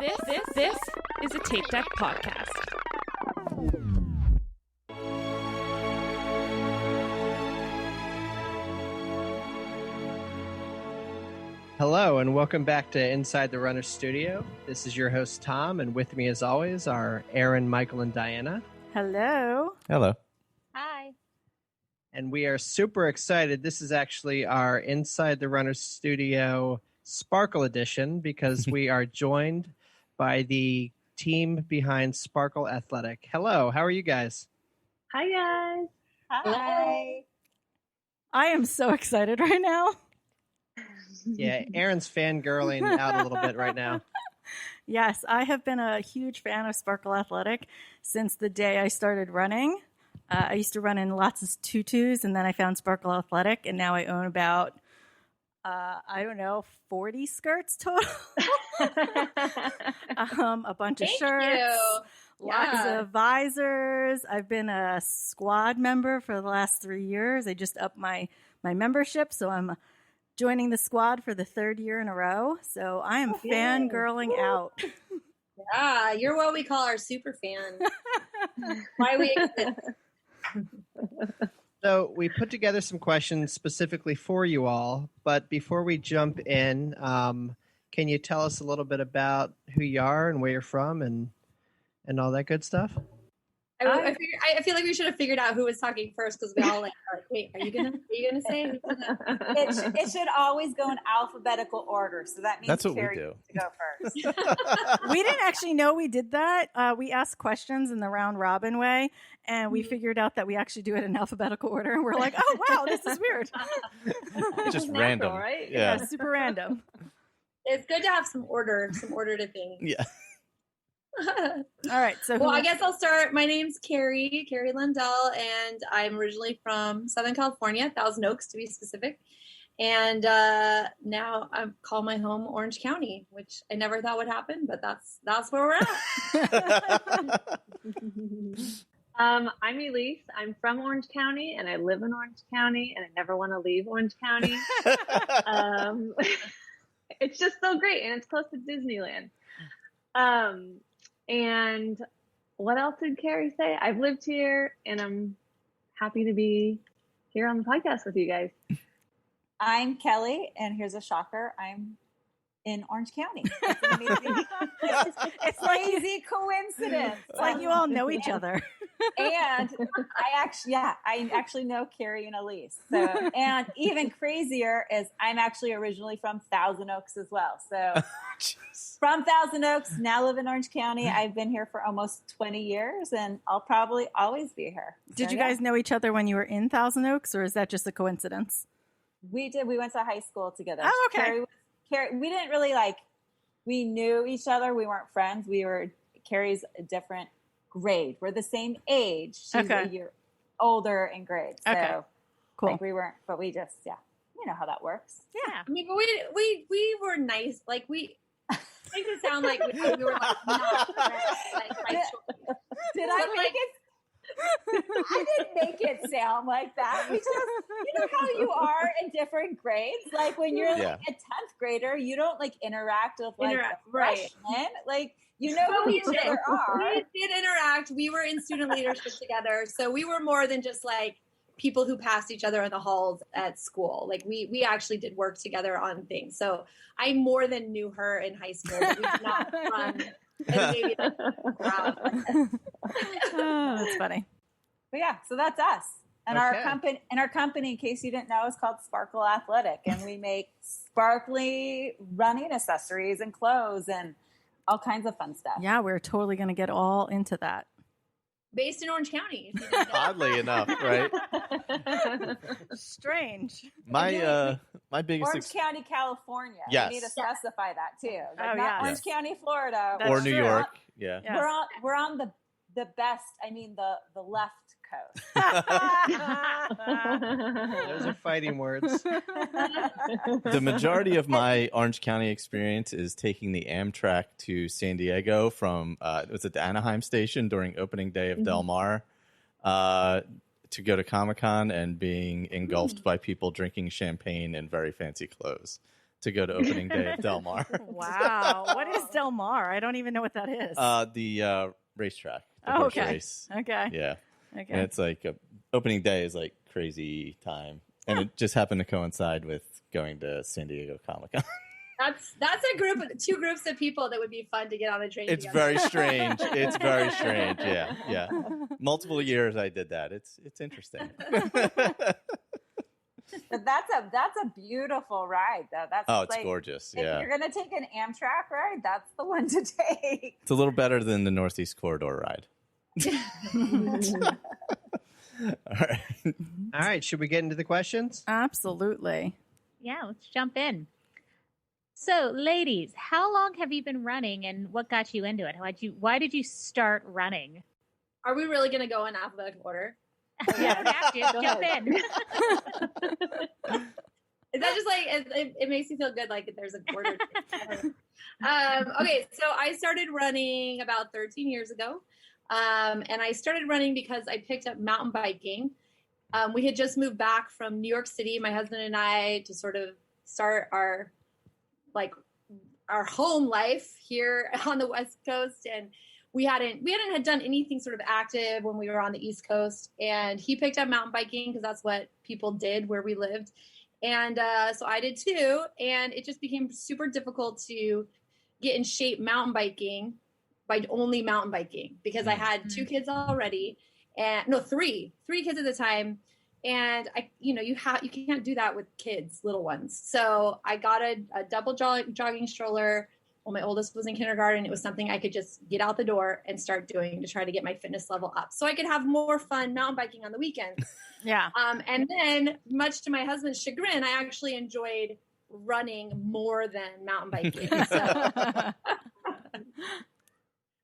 This is a Tape Deck podcast. Hello, and welcome back to Inside the Runner Studio. This is your host, Tom, and with me, as always, are Erin, Michael, and Diana. Hello. Hello. Hi. And we are super excited. This is actually our Inside the Runner Studio Sparkle Edition because we are joined by the team behind Sparkle Athletic. Hello, how are you guys? Hi, guys. Hi. I am so excited right now. Yeah, Erin's fangirling out a little bit right now. Yes, I have been a huge fan of Sparkle Athletic since the day I started running. I used to run in lots of tutus, and then I found Sparkle Athletic, and now I own about, 40 skirts total. A bunch of shirts, lots of visors. I've been a squad member for the last 3 years. I just upped my membership, so I'm joining the squad for the third year in a row. So I am fangirling out. Yeah, you're what we call our super fan. Why we exist. So we put together some questions specifically for you all, but before we jump in, can you tell us a little bit about who you are and where you're from and all that good stuff? I feel like we should have figured out who was talking first because we all like, wait, are you gonna say? It should always go in alphabetical order, so that means That's what Carrie we do. to go first. We didn't actually know we did that. We asked questions in the round robin way, and we figured out that we actually do it in alphabetical order. And we're like, oh, wow, this is weird. It's just Natural, random, right? Yeah. Super random. It's good to have some order to things. Yeah. All right. So, Well, I guess I'll start. My name's Carrie Lundell, and I'm originally from Southern California, Thousand Oaks to be specific. And now I call my home Orange County, which I never thought would happen, but that's where we're at. I'm Elise. I'm from Orange County, and I live in Orange County, and I never want to leave Orange County. It's just so great, and it's close to Disneyland. And what else did Carrie say? I've lived here, and I'm happy to be here on the podcast with you guys. I'm Kelly, and here's a shocker. I'm in Orange County. It's an amazing, it's crazy coincidence. it's like you all know each other. And I actually know Carrie and Elise. So, and even crazier is I'm actually originally from Thousand Oaks as well. So from Thousand Oaks, now live in Orange County. I've been here for almost 20 years, and I'll probably always be here. Did you guys know each other when you were in Thousand Oaks, or is that just a coincidence? We did. We went to high school together. Oh, okay. Carrie, we didn't really we knew each other. We weren't friends. Carrie's a different grade. We're the same age. She's a year older in grade. So okay. Cool. we weren't, but we just, you know how that works. Yeah. I mean, but we were nice. Like we makes it sound like we were like not Did I make it? I didn't make it sound like that. We just, you know how you are in different grades. Like when you're like a 10th grader, you don't interact with a freshman. Like you know who each other are. We did interact. We were in student leadership together, so we were more than just people who passed each other in the halls at school. Like we actually did work together on things. So I more than knew her in high school. But we did not run. And maybe Oh, that's funny. But yeah, so that's us. And our company, in case you didn't know, is called Sparkle Athletic, and we make sparkly running accessories and clothes and all kinds of fun stuff. Yeah, we're totally going to get all into that. Based in Orange County. Oddly enough, right? Strange. My biggest Orange County, California. Yes. We need to specify that too. Orange County, Florida. That's or New true. York. Yeah. We're on the best. I mean the left coast. Those are fighting words. The majority of my Orange County experience is taking the Amtrak to San Diego from it was at the Anaheim station during opening day of Del Mar to go to Comic-Con and being engulfed by people drinking champagne in very fancy clothes. to go to opening day of Del Mar. Wow. What is Del Mar? I don't even know what that is. The racetrack. The horse okay. race. Okay. Yeah. Okay. And it's like opening day is like crazy time. And it just happened to coincide with going to San Diego Comic-Con. That's a group of two groups of people that would be fun to get on a train It's together. very strange. It's very strange. Yeah. Yeah. Multiple years I did that. It's interesting. But that's a beautiful ride, though. That's It's like, gorgeous. if Yeah. you're gonna take an Amtrak ride, that's the one to take. It's a little better than the Northeast Corridor ride. All right. All right. Should we get into the questions? Absolutely. Yeah, let's jump in. So, ladies, how long have you been running, and what got you into it? Why did you start running? Are we really going to go in alphabetical order? Yeah, we have to. Jump in. Is that just like it makes me feel good? Like there's an order. Okay, so I started running about 13 years ago, and I started running because I picked up mountain biking. We had just moved back from New York City, my husband and I, to sort of start our home life here on the West Coast, and we hadn't had done anything sort of active when we were on the East Coast. And he picked up mountain biking because that's what people did where we lived, and so I did too. And it just became super difficult to get in shape mountain biking by only mountain biking because I had two kids already, and no, three kids at the time. And you can't do that with kids, little ones. So I got a double jogging stroller when my oldest was in kindergarten. It was something I could just get out the door and start doing to try to get my fitness level up so I could have more fun mountain biking on the weekends. Yeah. And then, much to my husband's chagrin, I actually enjoyed running more than mountain biking. So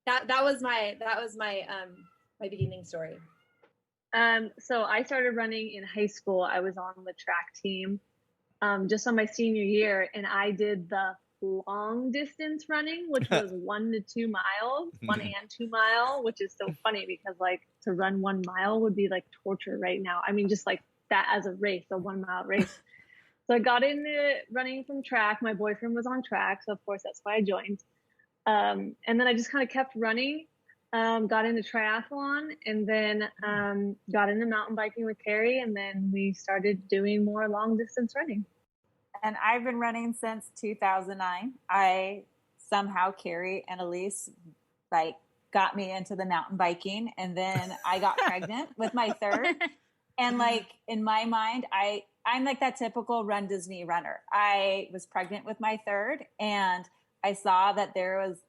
that was my beginning story. So I started running in high school. I was on the track team just on my senior year, and I did the long distance running, which was 1 to 2 miles, 1 and 2 mile, which is so funny because like to run 1 mile would be like torture right now. I mean, just like that as a race, a 1 mile race. So I got into running from track. My boyfriend was on track, so of course that's why I joined. And then I just kind of kept running. Got into triathlon, and then got into mountain biking with Carrie, and then we started doing more long distance running. And I've been running since 2009. I somehow, Carrie and Elise, got me into the mountain biking, and then I got pregnant with my third. And in my mind, I'm like that typical Run Disney runner. I was pregnant with my third, and I saw that there was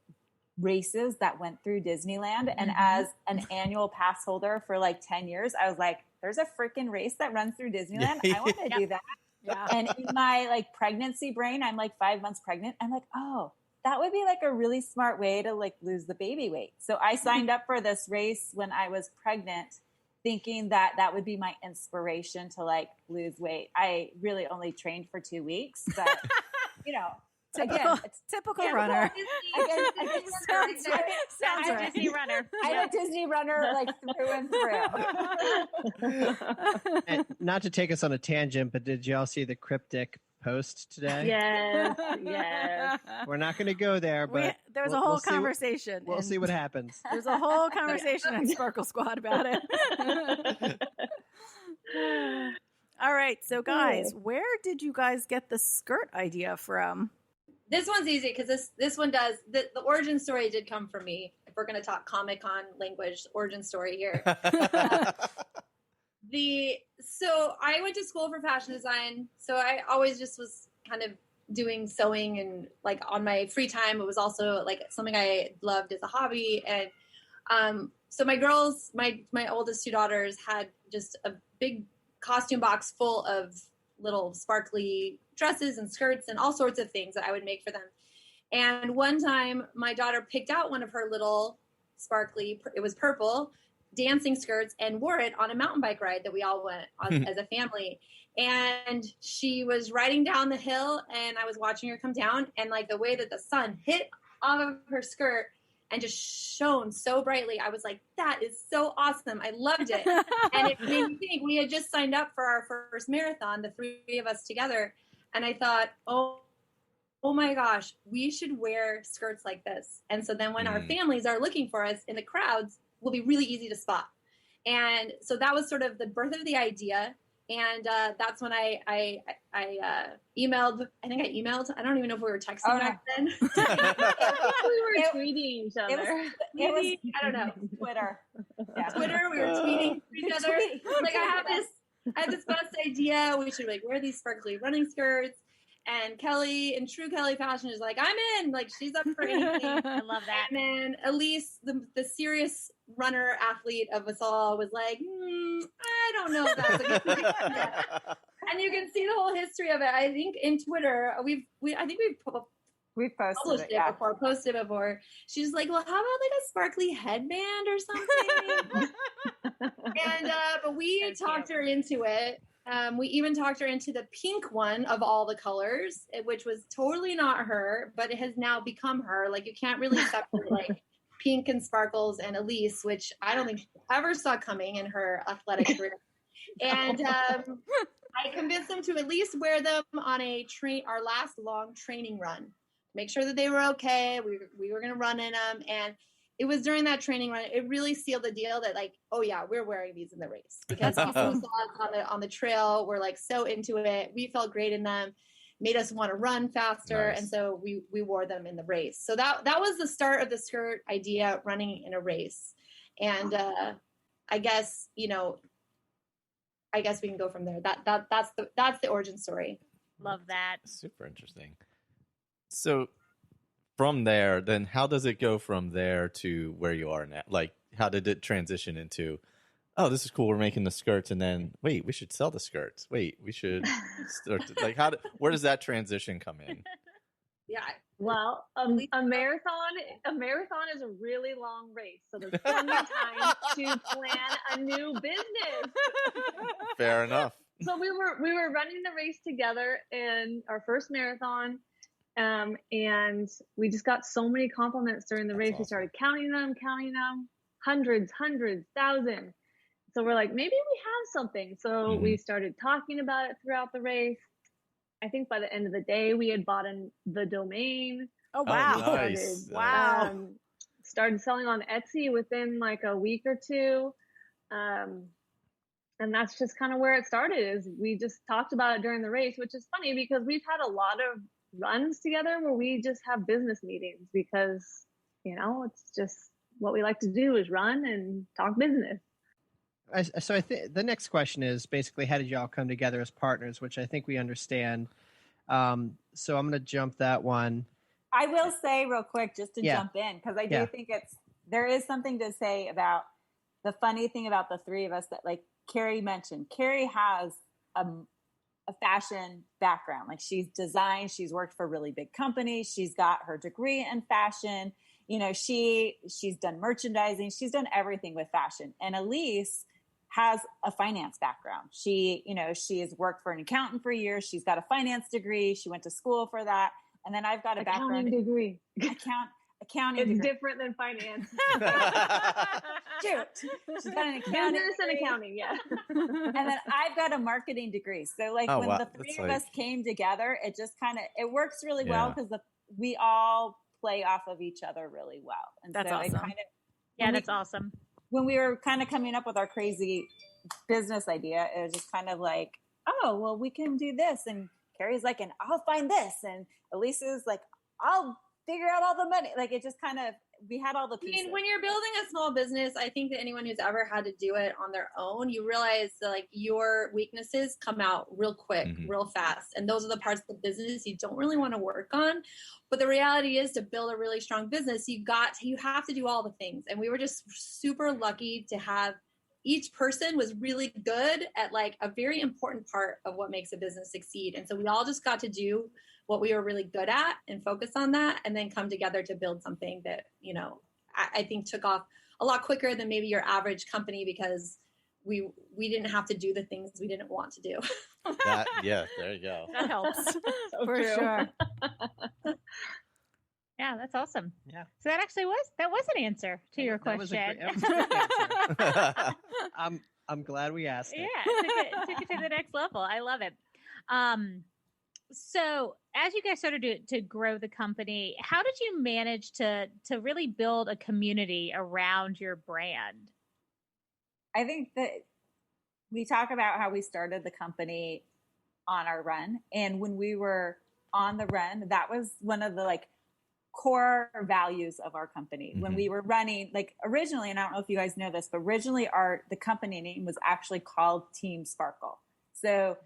races that went through Disneyland. And as an annual pass holder for 10 years, I was like, there's a freaking race that runs through Disneyland. I want to do that. Yeah. And in my pregnancy brain, I'm 5 months pregnant. I'm like, oh, that would be a really smart way to lose the baby weight. So I signed up for this race when I was pregnant, thinking that that would be my inspiration to lose weight. I really only trained for 2 weeks, but Typical runner. Sounds right. Disney runner. I'm a Disney runner through and through. And not to take us on a tangent, but did y'all see the cryptic post today? Yes. We're not going to go there, but there was a whole conversation. We'll see what happens. There's a whole conversation on Sparkle Squad about it. All right, so guys, where did you guys get the skirt idea from? This one's easy because this one does the origin story did come from me. If we're going to talk Comic-Con language, origin story here. So I went to school for fashion design. So I always just was kind of doing sewing, and on my free time, it was also something I loved as a hobby. And so my girls, my oldest two daughters, had just a big costume box full of little sparkly dresses and skirts and all sorts of things that I would make for them. And one time my daughter picked out one of her little sparkly, it was purple, dancing skirts, and wore it on a mountain bike ride that we all went on as a family. And she was riding down the hill, and I was watching her come down, and the way that the sun hit off of her skirt and just shone so brightly, I was like, that is so awesome. I loved it. And it made me think, we had just signed up for our first marathon, the three of us together. And I thought, oh oh my gosh, we should wear skirts like this. And so then when our families are looking for us in the crowds, we'll be really easy to spot. And so that was sort of the birth of the idea. And that's when I emailed. I think I emailed. I don't even know if we were texting back then. We were tweeting each other. It was I don't know. Twitter. Yeah. Twitter. We were tweeting each other. Like I had this best idea. We should like wear these sparkly running skirts. And Kelly, in true Kelly fashion, is like, I'm in. Like she's up for anything. I love that. And then Elise, the serious runner athlete of us all, was like, I don't know if that's a good idea. And you can see the whole history of it. I think in Twitter, we've posted it before. She's like, well, how about like a sparkly headband or something? And but we talked her into it. We even talked her into the pink one of all the colors, which was totally not her, but it has now become her. Like you can't really separate like pink and sparkles and Elise, which I don't think she ever saw coming in her athletic career. And I convinced them to at least wear them on our last long training run. Make sure that they were okay. We were going to run in them. And it was during that training run, it really sealed the deal that like, oh yeah, we're wearing these in the race because people who saw us on the trail were like so into it. We felt great in them, made us want to run faster. Nice. And so we wore them in the race. So that was the start of the skirt idea, running in a race. And I guess we can go from there. That's the origin story. Love that. Super interesting. So from there, then how does it go from there to where you are now? Like, how did it transition into, oh, this is cool, we're making the skirts, and then, wait, we should sell the skirts. Wait, we should start to, like, where does that transition come in? Yeah. Well, a marathon is a really long race, so there's plenty of time to plan a new business. Fair enough. So we were running the race together in our first marathon. And we just got so many compliments during the race. Awesome. We started counting them, hundreds, thousands. So we're like, maybe we have something. So we started talking about it throughout the race. I think by the end of the day, we had bought the domain. Oh, wow. Oh, nice. Started selling on Etsy within like a week or two. And that's just kind of where it started, is we just talked about it during the race, which is funny because we've had a lot of runs together where we just have business meetings because, it's just what we like to do is run and talk business. So I think the next question is basically, how did y'all come together as partners, which I think we understand. So I'm going to jump that one. I will say real quick, just to jump in, because I do think there is something to say about the funny thing about the three of us that, like Carrie mentioned. Carrie has a fashion background. Like she's designed, she's worked for really big companies. She's got her degree in fashion. She's done merchandising. She's done everything with fashion. And Elise has a finance background. She has worked for an accountant for years. She's got a finance degree. She went to school for that. And then I've got a background degree. Accounting it's degree. Different than finance. Shoot. She's got an accounting business and accounting, yeah. And then I've got a marketing degree. So when the three of us came together, it just it works really well because we all play off of each other really well. And that's so awesome. That's awesome. When we were kind of coming up with our crazy business idea, it was just kind of like, oh, well, we can do this. And Carrie's like, and I'll find this. And Elise is like, I'll figure out all the money. Like it just we had all the pieces. I mean, when you're building a small business, I think that anyone who's ever had to do it on their own, you realize that like your weaknesses come out real quick, real fast. And those are the parts of the business you don't really want to work on. But the reality is, to build a really strong business, you have to do all the things. And we were just super lucky to have each person was really good at like a very important part of what makes a business succeed. And so we all just got to do what we were really good at and focus on that, and then come together to build something that, I think took off a lot quicker than maybe your average company, because we didn't have to do the things we didn't want to do. There you go. That helps. So for true. Sure. Yeah, that's awesome. Yeah. So that actually was an answer to your question. That was a great answer. I'm glad we asked it. Yeah, it took it to the next level. I love it. So as you guys started to grow the company, how did you manage to really build a community around your brand? I think that we talk about how we started the company on our run. And when we were on the run, that was one of the like core values of our company. When we were running, like originally, and I don't know if you guys know this, but originally the company name was actually called Team Sparkle. So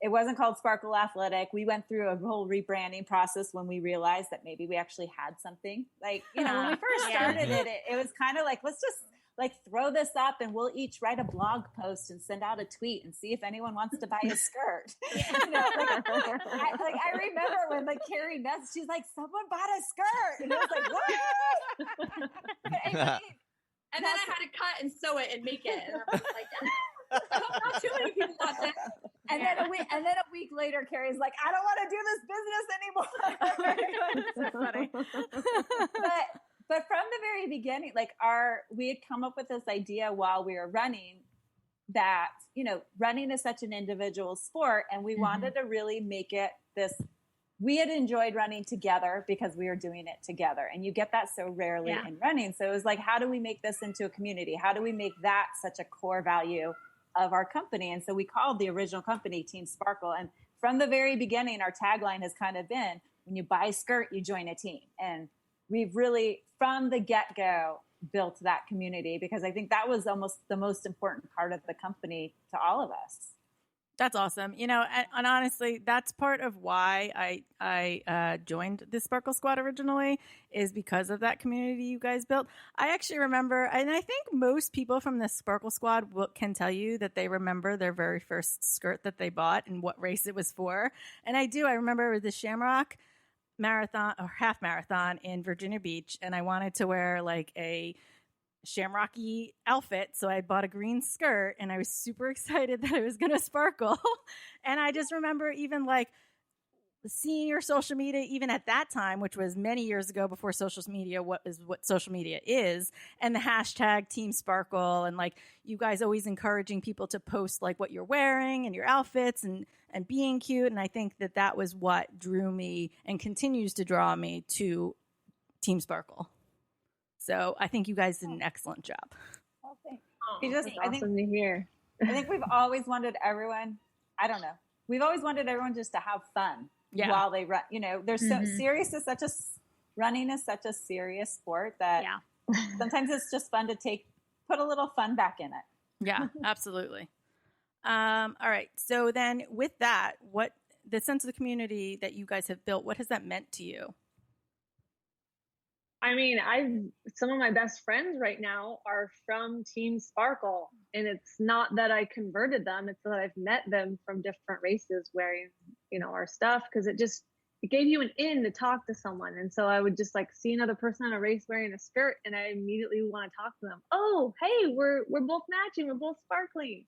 it wasn't called Sparkle Athletic. We went through a whole rebranding process when we realized that maybe we actually had something. Like, when we first started it was kind of like, let's just like throw this up and we'll each write a blog post and send out a tweet and see if anyone wants to buy a skirt. I remember when like Carrie messaged, she's like, someone bought a skirt. And I was like, what? And then I had to cut and sew it and make it. And I was like, not too many people got that. And then a week later, Carrie's like, I don't want to do this business anymore. So funny. But from the very beginning, like we had come up with this idea while we were running that, running is such an individual sport, and we wanted to really make it this. We had enjoyed running together because we were doing it together, and you get that so rarely in running. So it was like, how do we make this into a community? How do we make that such a core value of our company? And so we called the original company Team Sparkle. And from the very beginning, our tagline has kind of been, when you buy a skirt, you join a team. And we've really, from the get-go, built that community, because I think that was almost the most important part of the company to all of us. That's awesome. And honestly, that's part of why I joined the Sparkle Squad originally, is because of that community you guys built. I actually remember, and I think most people from the Sparkle Squad can tell you that they remember their very first skirt that they bought and what race it was for. And I do. I remember the Shamrock marathon or half marathon in Virginia Beach, and I wanted to wear like a shamrocky outfit, so I bought a green skirt, and I was super excited that it was going to sparkle. And I just remember even like seeing your social media, even at that time, which was many years ago before social media, what social media is, and the hashtag Team Sparkle, and like you guys always encouraging people to post like what you're wearing and your outfits and being cute. And I think that was what drew me and continues to draw me to Team Sparkle. So I think you guys did an excellent job. Well, thanks. Awesome to hear. I think we've always wanted everyone, we've always wanted everyone just to have fun while they run. There's running is such a serious sport that sometimes it's just fun to put a little fun back in it. Yeah, absolutely. All right. So then with that, what the sense of the community that you guys have built, what has that meant to you? I mean, some of my best friends right now are from Team Sparkle, and it's not that I converted them; it's that I've met them from different races wearing, our stuff, because it gave you an in to talk to someone. And so I would just like see another person on a race wearing a skirt, and I immediately want to talk to them. Oh, hey, we're both matching, we're both sparkling,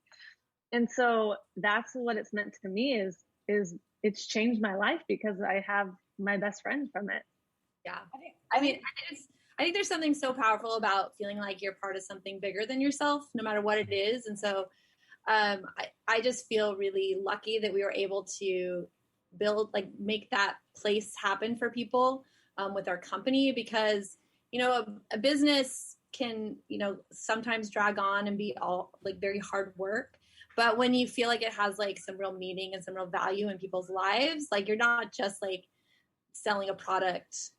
and so that's what it's meant to me. Is it's changed my life because I have my best friends from it. Yeah. I think there's something so powerful about feeling like you're part of something bigger than yourself, no matter what it is. And so I just feel really lucky that we were able to make that place happen for people with our company, because, a business can, sometimes drag on and be all like very hard work. But when you feel like it has like some real meaning and some real value in people's lives, like you're not just like selling a product.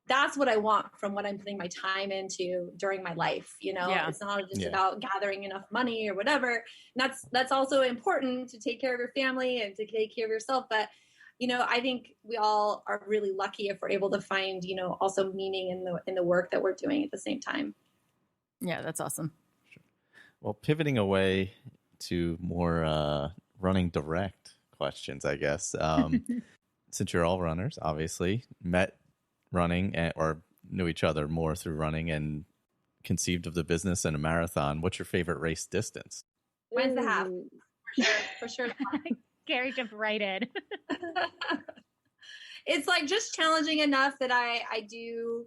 That's what I want from what I'm putting my time into during my life. It's not just about gathering enough money or whatever. And that's also important, to take care of your family and to take care of yourself. But, I think we all are really lucky if we're able to find, also meaning in the work that we're doing at the same time. Yeah, that's awesome. Sure. Well, pivoting away to more running direct questions, I guess. Since you're all runners, obviously, met running or knew each other more through running and conceived of the business in a marathon, what's your favorite race distance? Mine's the half. For sure. Carrie jumped right in. It's like just challenging enough that I do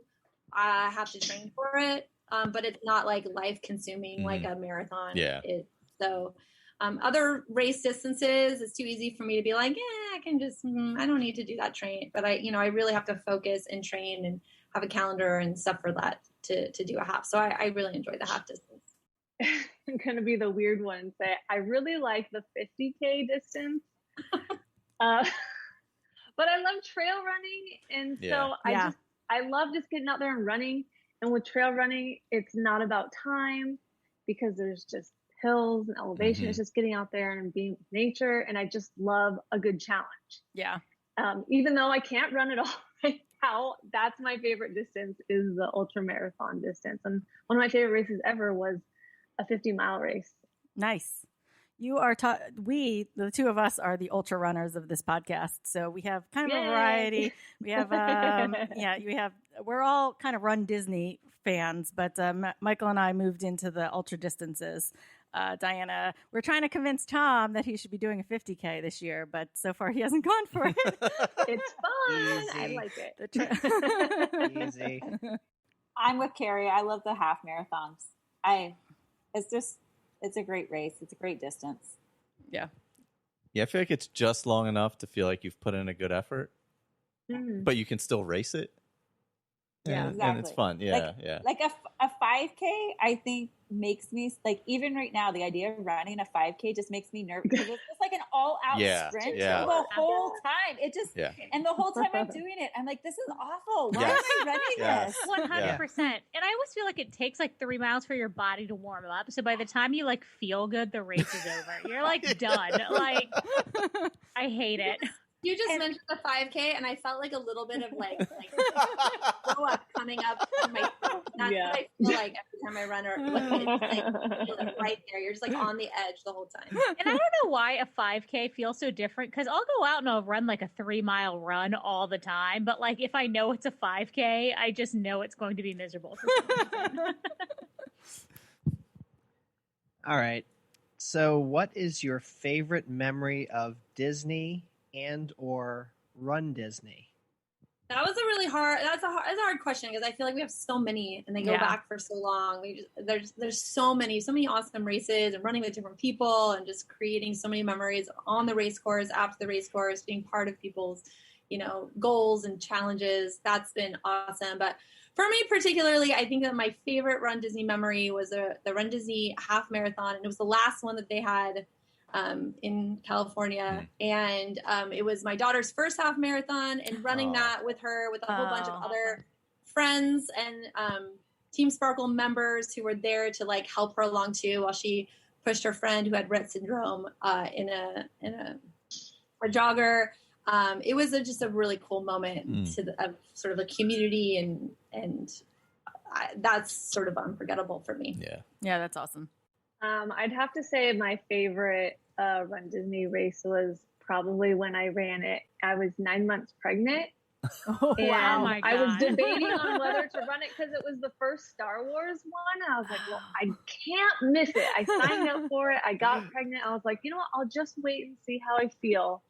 have to train for it, but it's not like life consuming like a marathon. Yeah. So Other race distances, it's too easy for me to be like, I can just, I don't need to do that train. But I really have to focus and train and have a calendar and stuff for that to do a half. So I really enjoy the half distance. I'm going to be the weird one and say, I really like the 50K distance. But I love trail running. And so I love just getting out there and running. And with trail running, it's not about time because there's just hills and elevation. It's just getting out there and being with nature. And I just love a good challenge. Yeah. Even though I can't run at all right now, that's my favorite distance is the ultra marathon distance. And one of my favorite races ever was a 50-mile race. Nice. You are the two of us are the ultra runners of this podcast. So we have kind of a variety. We have, we're all kind of Run Disney fans, but Michael and I moved into the ultra distances. Diana, we're trying to convince Tom that he should be doing a 50K this year, but so far he hasn't gone for it. It's fun. Easy. I like it. Easy. I'm with Carrie. I love the half marathons. It's a great race. It's a great distance. Yeah. Yeah, I feel like it's just long enough to feel like you've put in a good effort, but you can still race it. Yeah, exactly. And it's fun. Yeah, Like a 5K, I think makes me like even right now the idea of running a 5K just makes me nervous because it's just like an all-out sprint the whole time. It just and the whole time I'm doing it, I'm like, this is awful. Why am I running this? 100%. And I always feel like it takes like 3 miles for your body to warm up. So by the time you like feel good, the race is over. You're like done. Like I hate it. You just mentioned the 5K, and I felt like a little bit of like throw up coming up in my throat. That's what I feel like every time I run, or feel it right there. You're just like on the edge the whole time. And I don't know why a 5K feels so different because I'll go out and I'll run like a 3-mile run all the time. But like if I know it's a 5K, I just know it's going to be miserable for some reason. All right. So, what is your favorite memory of Disney and or Run Disney? That was that's a hard question because I feel like we have so many and they go back for so long. There's so many awesome races and running with different people and just creating so many memories on the race course, after the race course, being part of people's, goals and challenges. That's been awesome. But for me particularly, I think that my favorite Run Disney memory was the Run Disney half marathon, and it was the last one that they had in California. And it was my daughter's first half marathon, and running that with her, with a whole bunch of other friends and Team Sparkle members who were there to like help her along too, while she pushed her friend who had Rett syndrome in a jogger. It was just a really cool moment of sort of a community, and that's sort of unforgettable for me. Yeah, that's awesome. I'd have to say my favorite Run Disney race was probably when I ran it. I was 9 months pregnant. And my God. I was debating on whether to run it because it was the first Star Wars one. I was like, well, I can't miss it. I signed up for it. I got pregnant. I was like, you know what? I'll just wait and see how I feel.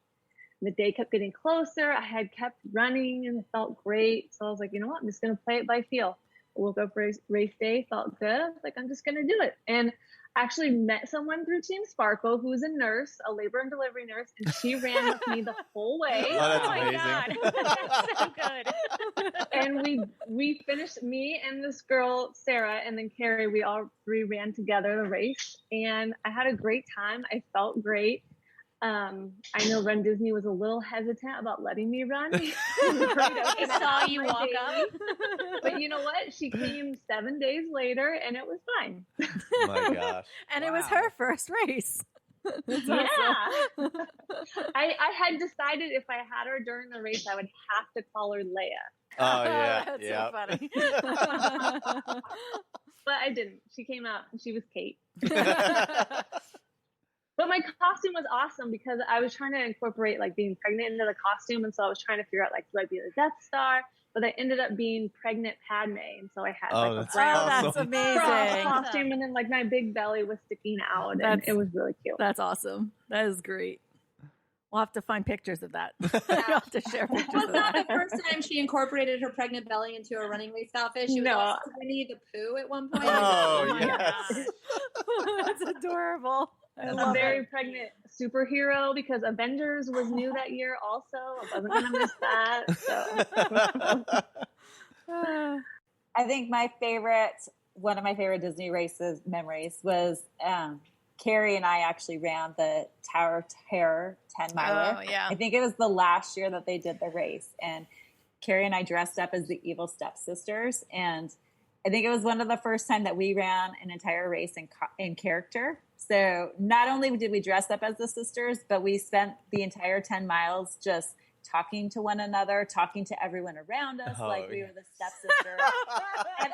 And the day kept getting closer. I had kept running and it felt great. So I was like, you know what? I'm just going to play it by feel. I woke up race day, felt good. I was like, I'm just going to do it. And actually met someone through Team Sparkle who's a nurse, a labor and delivery nurse, and she ran with me the whole way. Oh, that's my amazing. God. That's so good. And we finished, me and this girl, Sarah, and then Carrie, we all three ran together the race. And I had a great time. I felt great. I know Run Disney was a little hesitant about letting me run. They saw you walk up. But you know what? She came 7 days later and it was fine. Oh my gosh. And it was her first race. Yeah. I had decided if I had her during the race, I would have to call her Leia. Oh, yeah. That's so funny. But I didn't. She came out and she was Kate. But my costume was awesome because I was trying to incorporate like being pregnant into the costume. And so I was trying to figure out like, do I be the Death Star? But I ended up being pregnant Padme. And so I had like a brown that's amazing. costume. And then like my big belly was sticking out. And it was really cute. That's awesome. That is great. We'll have to find pictures of that. You'll have to share pictures Was of that that. the first time she incorporated her pregnant belly into a running race outfit? She was also Winnie the Pooh at one point. Oh, my yes. God. That's adorable. A very pregnant superhero because Avengers was new that year also. I wasn't going to miss that. So. I think one of my favorite Disney races memories was Carrie and I actually ran the Tower of Terror 10 miler. Oh, yeah. I think it was the last year that they did the race. And Carrie and I dressed up as the evil stepsisters. And I think it was one of the first time that we ran an entire race in character. So not only did we dress up as the sisters, but we spent the entire 10 miles just talking to one another, talking to everyone around us, like we were the stepsisters. And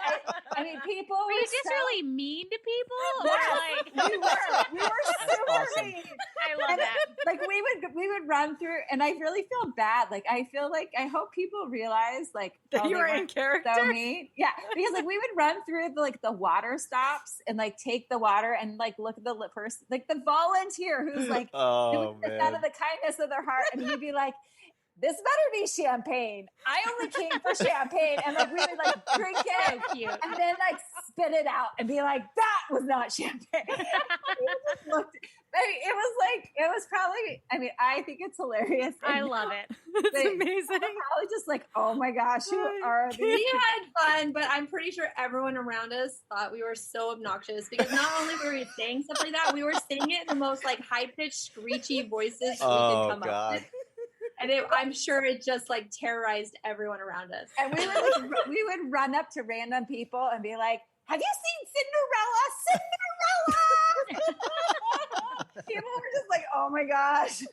I mean, people were you just really mean to people? Yeah, we were super mean. I love that. Like we would run through, and I really feel bad. Like I hope people realize like that you were in character. So mean, yeah, because like we would run through the water stops and like take the water and like look at the person, like the volunteer who's like doing this out of the kindness of their heart, and he'd be like, this better be champagne. I only came for champagne. And like we would like drink it and then like spit it out and be like, that was not champagne. It was probably, I mean, I think it's hilarious. I love it. It's amazing. Probably just like, oh my gosh, who are these? We had fun, but I'm pretty sure everyone around us thought we were so obnoxious because not only were we saying stuff like that, we were saying it in the most like high-pitched, screechy voices we could come up with. And I'm sure it just like terrorized everyone around us. And we would run up to random people and be like, have you seen Cinderella? People were just like, oh my gosh.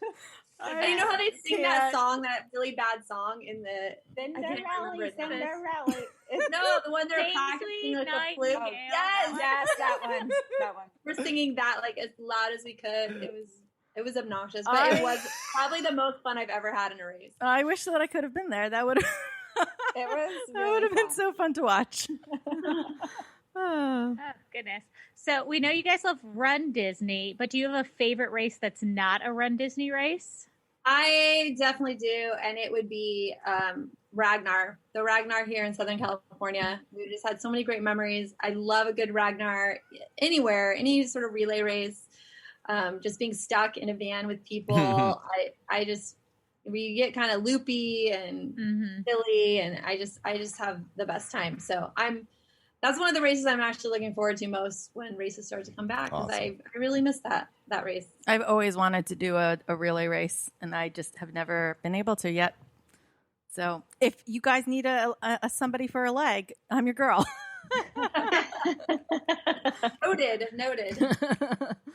And you know how they sing that song, that really bad song in the Cinderella. No, the one they're practicing like a flute. Oh, yes, that one. We're singing that like as loud as we could. It was obnoxious, but it was probably the most fun I've ever had in a race. I wish that I could have been there. That would have that would have been so fun to watch. Oh, goodness. So we know you guys love Run Disney, but do you have a favorite race that's not a Run Disney race? I definitely do, and it would be Ragnar. The Ragnar here in Southern California. We just had so many great memories. I love a good Ragnar anywhere, any sort of relay race. Just being stuck in a van with people. We get kind of loopy and silly, and I just have the best time. So that's one of the races I'm actually looking forward to most when races start to come back, because I really miss that race. I've always wanted to do a relay race, and I just have never been able to yet. So if you guys need a somebody for a leg, I'm your girl. Noted.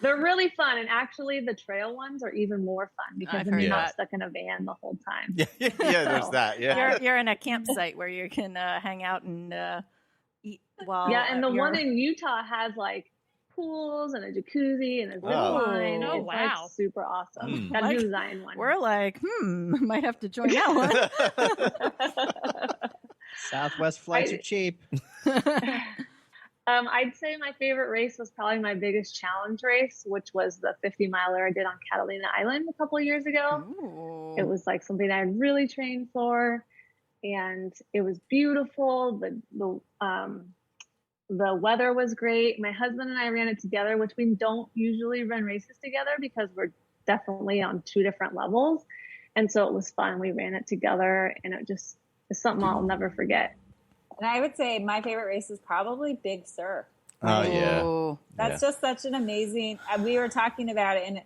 They're really fun, and actually the trail ones are even more fun because you're not stuck in a van the whole time. Yeah, there's that. Yeah, you're in a campsite where you can hang out and eat while. Yeah, and the one in Utah has like pools and a jacuzzi and a zip line. Oh, it's wow, like super awesome. Gotta do the Zion one. We're like, might have to join that one. Southwest flights are cheap. I'd say my favorite race was probably my biggest challenge race, which was the 50 miler I did on Catalina Island a couple of years ago. Ooh. It was like something I had really trained for, and it was beautiful. The weather was great. My husband and I ran it together, which we don't usually run races together because we're definitely on two different levels. And so it was fun. We ran it together, and it just is something I'll never forget. And I would say my favorite race is probably Big Sur. Oh, yeah. That's just such an amazing, we were talking about it, and,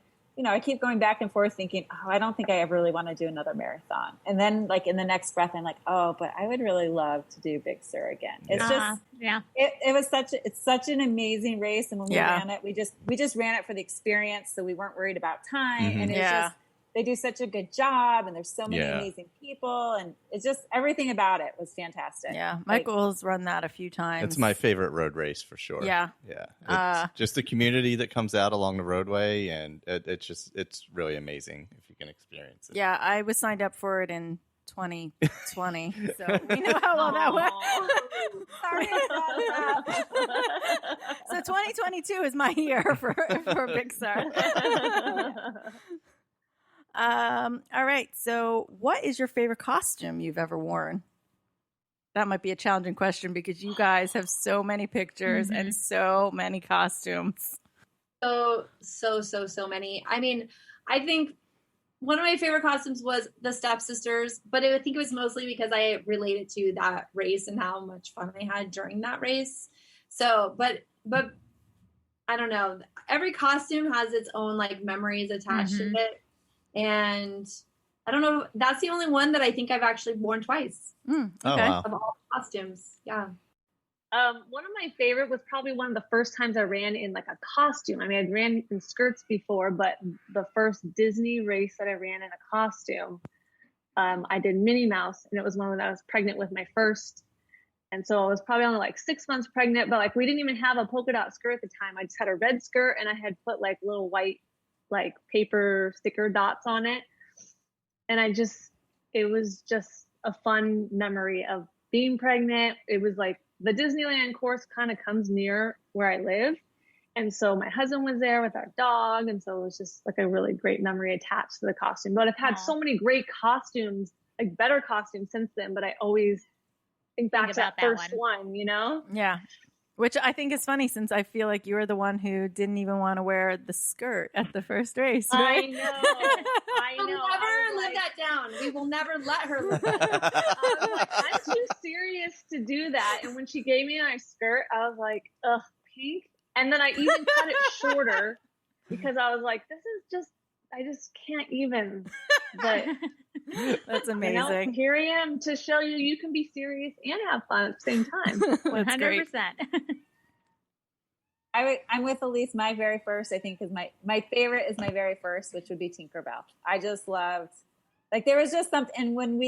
I keep going back and forth thinking, I don't think I ever really want to do another marathon. And then like in the next breath, I'm like, but I would really love to do Big Sur again. It's just, it was it's such an amazing race. And when we ran it, we just ran it for the experience. So we weren't worried about time. And it's just, they do such a good job, and there's so many amazing people, and it's just everything about it was fantastic. Yeah, Michael's run that a few times. It's my favorite road race for sure. Yeah. It's just the community that comes out along the roadway, and it's really amazing if you can experience it. Yeah, I was signed up for it in 2020, so we know how well that went. Sorry about that. So 2022 is my year for Big Sur. All right. So what is your favorite costume you've ever worn? That might be a challenging question because you guys have so many pictures and so many costumes. So many. I mean, I think one of my favorite costumes was the Stepsisters, but I think it was mostly because I related to that race and how much fun I had during that race. So, but I don't know. Every costume has its own like memories attached to it. And I don't know. That's the only one that I think I've actually worn twice. Okay. Oh, wow. Of all costumes. Yeah. One of my favorite was probably one of the first times I ran in like a costume. I mean, I'd ran in skirts before, but the first Disney race that I ran in a costume, I did Minnie Mouse, and it was one when I was pregnant with my first. And so I was probably only like 6 months pregnant, but like we didn't even have a polka dot skirt at the time. I just had a red skirt and I had put like little white, like paper sticker dots on it. And it was just a fun memory of being pregnant. It was like, the Disneyland course kind of comes near where I live. And so my husband was there with our dog. And so it was just like a really great memory attached to the costume. But I've had so many great costumes, like better costumes since then. But I always think back to that first one, you know? Yeah. Which I think is funny since I feel like you were the one who didn't even want to wear the skirt at the first race. Right? I know. We'll never live that down. We will never let her live that down. I'm too serious to do that. And when she gave me my skirt, I was like, ugh, pink. And then I even cut it shorter because I was like, I just can't even. But that's amazing. Here I am to show you can be serious and have fun at the same time. 100%. I'm with Elise. My very first, I think, is my favorite is my very first, which would be Tinkerbell. I just loved, like, there was just something. And when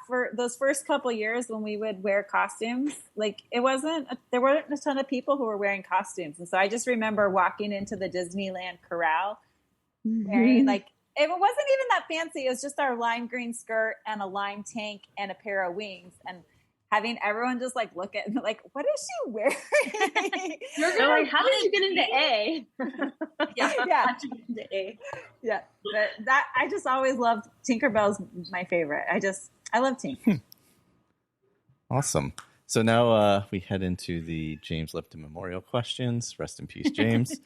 for those first couple years when we would wear costumes, like there weren't a ton of people who were wearing costumes. And so I just remember walking into the Disneyland corral wearing like, it wasn't even that fancy. It was just our lime green skirt and a lime tank and a pair of wings, and having everyone just like look at me like, what is she wearing? You're like, how did you get into A? Yeah. How'd you get into A? Yeah. But I just always loved Tinkerbell's my favorite. I love Tink. Awesome. So now we head into the James Lipton Memorial questions. Rest in peace, James.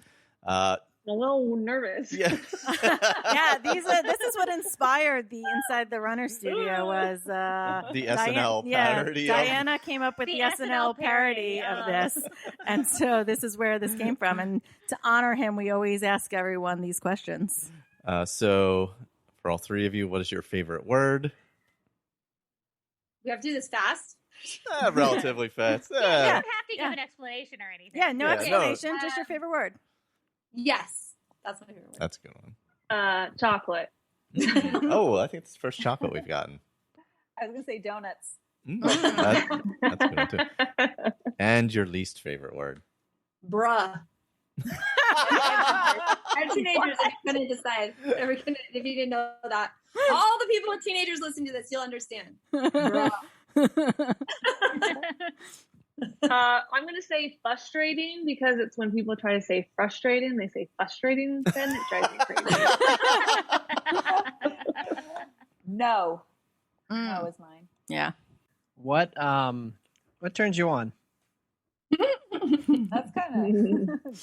A little nervous. Yeah. Yeah, this is what inspired the Inside the Runner Studio was the SNL parody. Diana came up with the SNL parody of this. And so this is where this came from. And to honor him, we always ask everyone these questions. So for all three of you, what is your favorite word? We have to do this fast. Relatively fast. You don't have to give an explanation or anything. Yeah, no explanation, just your favorite word. Yes, that's my favorite word. That's a good one. Chocolate. Oh, I think it's the first chocolate we've gotten. I was going to say donuts. That's a good one, too. And your least favorite word? Bruh. Our teenagers are going to decide. If you didn't know that. All the people with teenagers listen to this, you'll understand. Bruh. I'm going to say frustrating because it's when people try to say frustrating, they say frustrating instead, and it drives me crazy. No. No is mine. Yeah. What turns you on? That's kind of.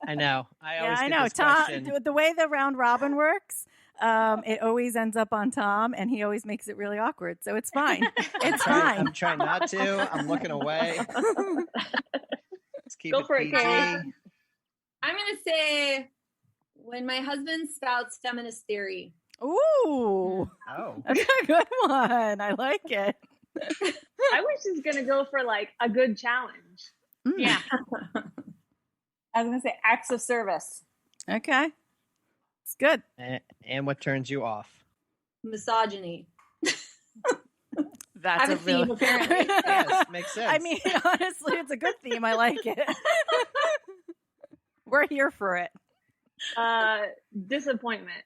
I know. I know. Tom, question. the way the round robin works, it always ends up on Tom, and he always makes it really awkward. So it's fine. It's fine. I'm trying not to. I'm looking away. Let's keep Go for it, PG. Carrie. I'm going to say when my husband spouts feminist theory. Ooh. Oh. That's a good one. I like it. I wish he was going to go for like a good challenge. Yeah. I was going to say acts of service. Okay. It's good. And what turns you off? Misogyny. That's I have a theme, apparently. Yes, makes sense. I mean, honestly, it's a good theme. I like it. We're here for it. Disappointment.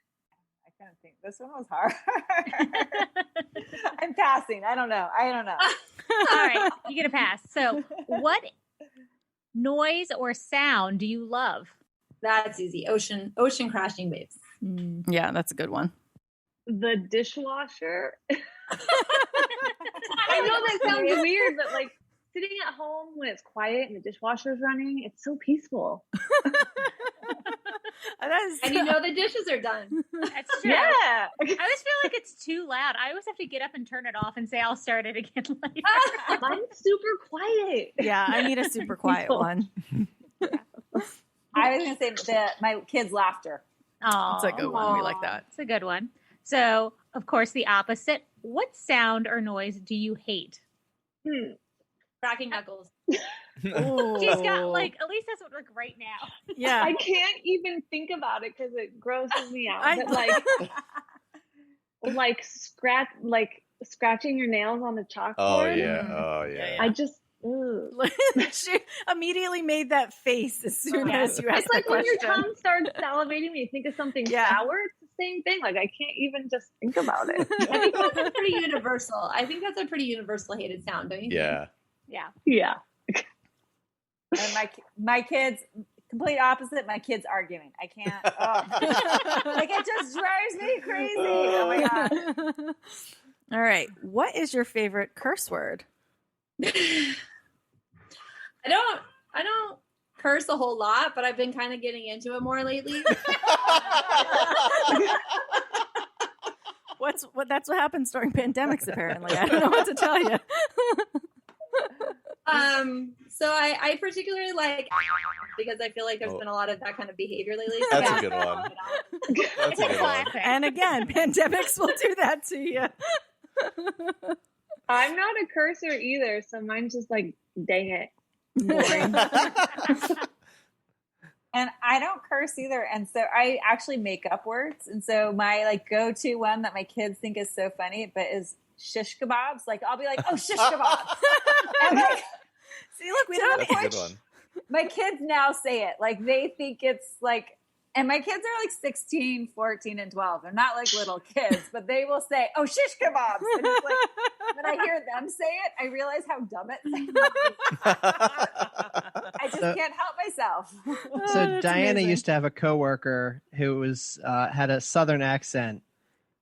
I kind of think this one was hard. I'm passing. I don't know. All right, you get a pass. So, what noise or sound do you love? That's easy. Ocean crashing waves. Yeah, that's a good one. The dishwasher. I know that sounds weird, but like sitting at home when it's quiet and the dishwasher's running, it's so peaceful. And you know the dishes are done. That's true. Yeah. I always feel like it's too loud. I always have to get up and turn it off and say I'll start it again later. Mine's super quiet. Yeah, I need a super quiet one. I was going to say my kids' laughter. Oh, It's a good one. We like that. It's a good one. So, of course, the opposite. What sound or noise do you hate? Cracking knuckles. She's got Elise has one right now. Yeah. I can't even think about it because it grosses me out. But scratching your nails on the chalkboard. Oh yeah. I just. She immediately made that face as soon as you asked It's like the when question. your tongue starts salivating and you think of something sour. It's the same thing. Like I can't even just think about it. I think that's pretty universal. I think that's a pretty universal hated sound, don't you? Yeah. Yeah. And my kids, complete opposite. My kids arguing. I can't. Like it just drives me crazy. Oh my god. All right. What is your favorite curse word? I don't curse a whole lot, but I've been kind of getting into it more lately. That's what happens during pandemics, apparently. I don't know what to tell you. So I particularly like because I feel like there's been a lot of that kind of behavior lately. So That's a good one. That's a good one. And again, pandemics will do that to you. I'm not a cursor either, so mine's just like, dang it. Boring. And I don't curse either. And so I actually make up words. And so my go-to one that my kids think is so funny, but is shish kebabs. Like I'll be like, oh, shish kebabs. And see, look, we don't. That's a good one. My kids now say it. Like they think it's and my kids are 16, 14, and 12. They're not like little kids, but they will say, oh, shish kebabs. And it's when I hear them say it, I realize how dumb it sounds. I just can't help myself. So Diana amazing. used to have a coworker who had a Southern accent,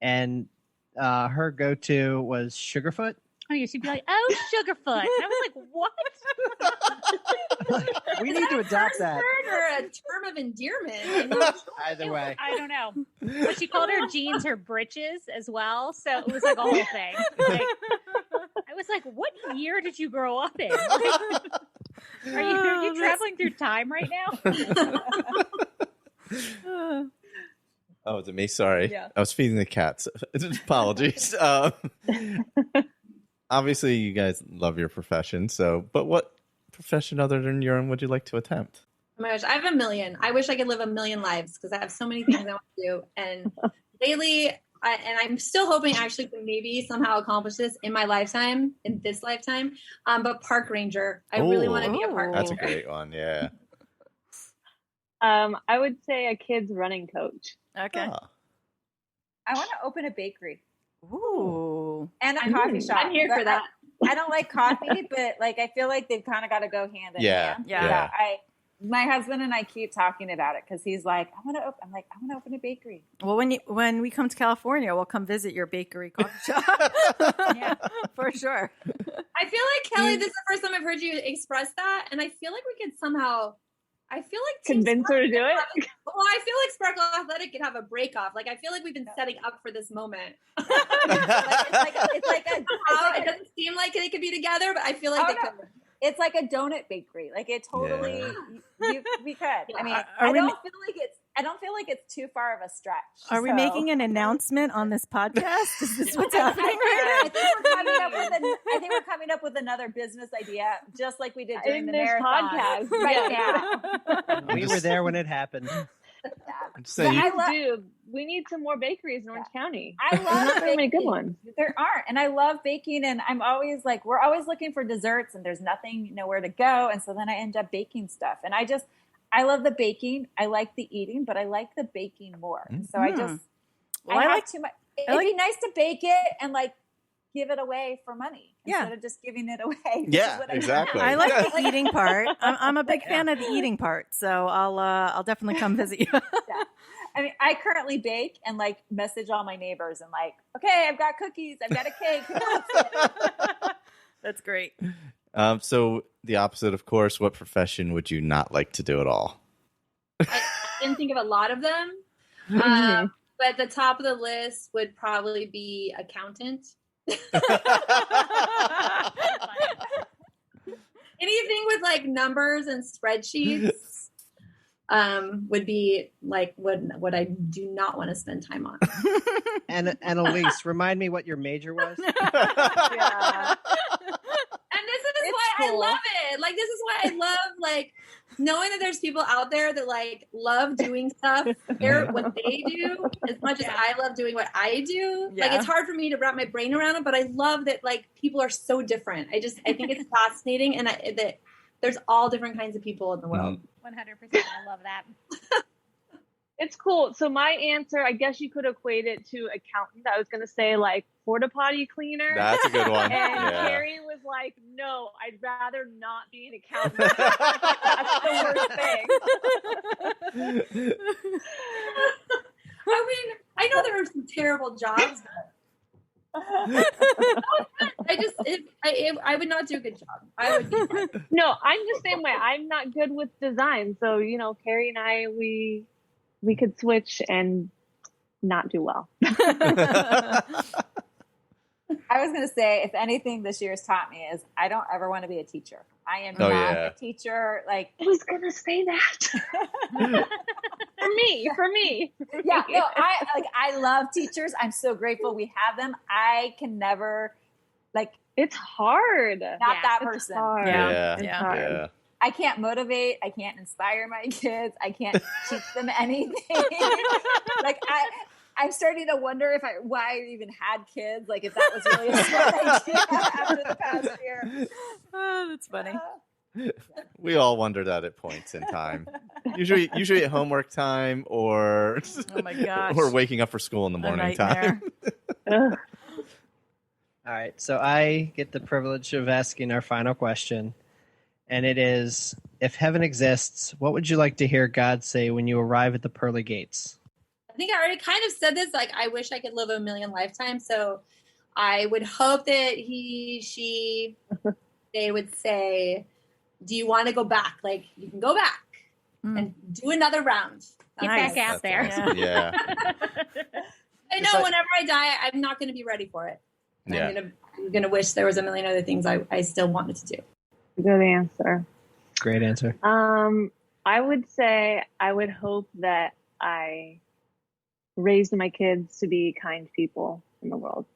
and her go-to was Sugarfoot. Oh, yeah, she'd be like, "Oh, Sugarfoot." And I was like, "What?" We need to adopt that. Or a term of endearment. Either way. I don't know. But she called her jeans her britches as well, so it was like a whole thing. I was like, "What year did you grow up in? Are you traveling through time right now?" Oh, is it me? Sorry. Yeah. I was feeding the cats. Apologies. Obviously, you guys love your profession. But what profession other than urine would you like to attempt? Oh my gosh, I have a million. I wish I could live a million lives because I have so many things I want to do. And daily, I'm still hoping actually to maybe somehow accomplish this in my lifetime, in this lifetime. But park ranger. I really want to be a park That's ranger. a great one. Yeah. I would say a kid's running coach. Okay. Ah. I want to open a bakery Ooh. and a coffee shop. I'm here for that. I don't like coffee, but I feel like they've kind of got to go hand in Yeah, hand. yeah. My husband and I keep talking about it because he's like, I'm like, I want to open a bakery. Well, when we come to California, we'll come visit your bakery coffee shop. Yeah, for sure. I feel like, Kelly, this is the first time I've heard you express that. And I feel like we could somehow, Convince her to do it? Well, I feel like Sparkle Athletic could have a break off. I feel like we've been setting up for this moment. It doesn't seem like they could be together, but I feel like they could. It's like a donut bakery. It totally we could. I mean, I don't feel like it's too far of a stretch. Are we making an announcement on this podcast? Is this what's happening right now? I think we're coming up with another business idea, just like we did during the marathon podcast right now. We were there when it happened. So we need some more bakeries in Orange County. I love so many good baking. ones. There aren't, and I love baking, and I'm always we're always looking for desserts, and there's nowhere to go, and so then I end up baking stuff, and I love the baking. I like the eating, but I like the baking more. So I like too much. It'd be nice to bake it and give it away for money instead of just giving it away. Yeah, exactly. I like the eating part. I'm a big fan of the eating part, so I'll definitely come visit you. Yeah. I mean, I currently bake and message all my neighbors and okay, I've got cookies, I've got a cake. That's great. So the opposite, of course, what profession would you not like to do at all? I didn't think of a lot of them. But the top of the list would probably be accountant. Anything with like numbers and spreadsheets would be like what I do not want to spend time on. And Elise, remind me what your major was. Yeah. And this is why I love it. Like, this is why I love, like, knowing that there's people out there that, like, love doing stuff, what they do, as much as I love doing what I do. Yeah. Like, it's hard for me to wrap my brain around it, but I love that, like, people are so different. I think it's fascinating, and that there's all different kinds of people in the world. 100%. I love that. It's cool. So my answer, I guess you could equate it to accountant. I was going to say like porta potty cleaner. That's a good one. And Yeah. Carrie was like, no, I'd rather not be an accountant. That's the worst thing. I mean, I know there are some terrible jobs, but I would not do a good job. I would be fine. No, I'm the same way. I'm not good with design. So, Carrie and I, we could switch and not do well. I was going to say, if anything this year has taught me is I don't ever want to be a teacher. I am not a teacher. Like, I was going to say that. For me. Yeah, no, I love teachers. I'm so grateful we have them. I can never, it's hard. Not that person. Hard. Yeah. It's Yeah. hard. Yeah. I can't motivate. I can't inspire my kids. I can't teach them anything. I'm starting to wonder why I even had kids. Like, if that was really a smart idea after the past year. Oh, that's funny. We all wonder that at points in time. Usually at homework time or Oh my gosh. or waking up for school in the morning time. All right, so I get the privilege of asking our final question, and it is, if heaven exists, what would you like to hear God say when you arrive at the pearly gates? I think I already kind of said this, like, I wish I could live a million lifetimes. So I would hope that they would say, do you want to go back? Like, you can go back and do another round. Get back out there. Awesome. Yeah. I know whenever I die, I'm not going to be ready for it. Yeah. I'm gonna wish there was a million other things I still wanted to do. Good answer. Great answer. I would say I would hope that I raised my kids to be kind people in the world.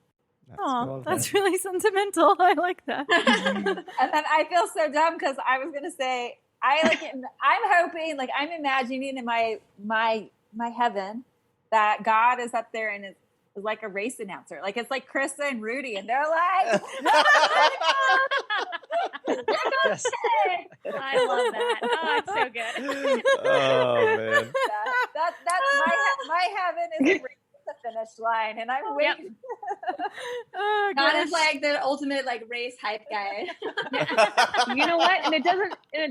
Oh, that's really sentimental. I like that. And then I feel so dumb because I was gonna say I'm hoping, like, I'm imagining in my heaven that God is up there and is like a race announcer. Like, it's like Krista and Rudy, and they're like, Yes. I love that. Oh, it's so good. Oh man. that's my heaven is a race at the finish line, and I'm waiting. Oh, God gosh. is like the ultimate, like, race hype guy. You know what? And it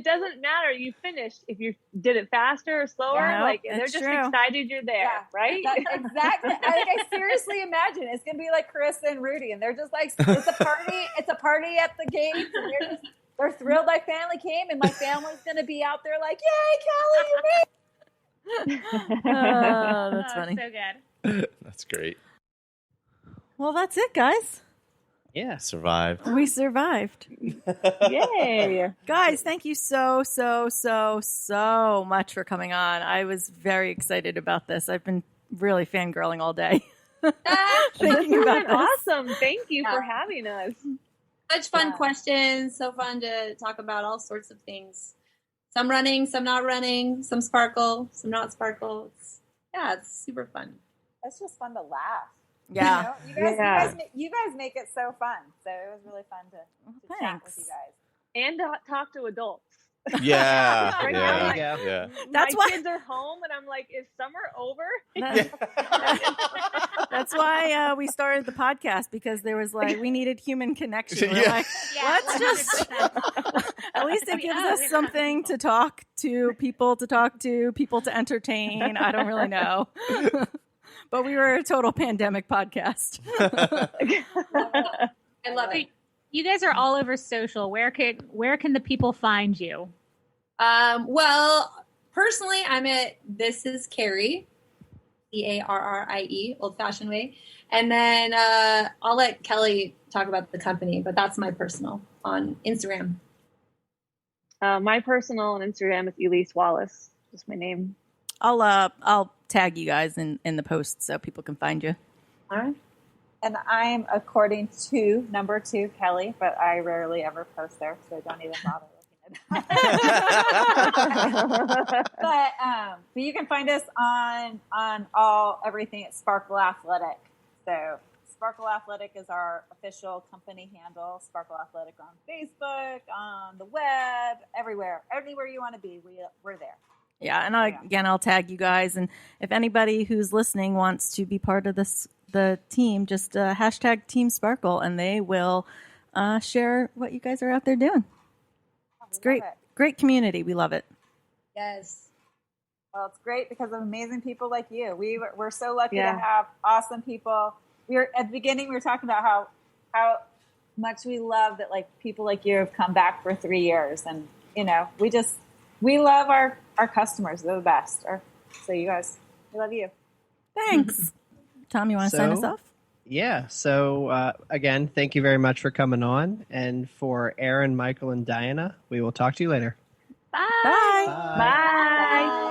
doesn't matter. You finished. If you did it faster or slower, Yeah, they're that's just true. excited you're there, right? Exactly. I seriously imagine it's gonna be like Carissa and Rudy, and they're just like, it's a party. It's a party at the gates, and they're thrilled my family came, and my family's gonna be out there like, yay, Kelly, you made. Oh, that's funny. So good. That's great. Well, that's it, guys. Yeah. Survived. We survived. Yay. Guys, thank you so much for coming on. I was very excited about this. I've been really fangirling all day. Thinking about this. Awesome. Thank you for having us. Such fun questions. So fun to talk about all sorts of things. Some running, some not running, some sparkle, some not sparkle. It's super fun. It's just fun to laugh. Yeah. You guys make it so fun. So it was really fun to chat with you guys. And to talk to adults. Yeah. Right Yeah. now, like, Yeah. That's my why kids are home, and I'm like, is summer over? That's why we started the podcast, because there was we needed human connection. We're like, let's just at least it gives us something to talk to, people to entertain. I don't really know. But we were a total pandemic podcast. I love it. You guys are all over social. Where can the people find you? Well, personally, I'm at This Is Carrie, Carrie, old fashioned way. And then I'll let Kelly talk about the company, but that's my personal on Instagram. My personal on Instagram is Elise Wallace, just my name. I'll tag you guys in the post so people can find you. All right. And I'm according to number 2, Kelly, but I rarely ever post there, so don't even bother looking at that. But you can find us on everything at Sparkle Athletic. So Sparkle Athletic is our official company handle. Sparkle Athletic on Facebook, on the web, everywhere you want to be, we're there. Yeah, and I'll tag you guys. And if anybody who's listening wants to be part of the team, just hashtag Team Sparkle, and they will share what you guys are out there doing. It's great. Great community. We love it. Yes. Well, it's great because of amazing people like you. We're so lucky to have awesome people. At the beginning, we were talking about how much we love that, like, people like you have come back for 3 years, and we love our customers. They're the best. So you guys, we love you. Thanks. Tom, you want to sign us off? Yeah. So again, thank you very much for coming on. And for Erin, Michael, and Diana, we will talk to you later. Bye. Bye. Bye.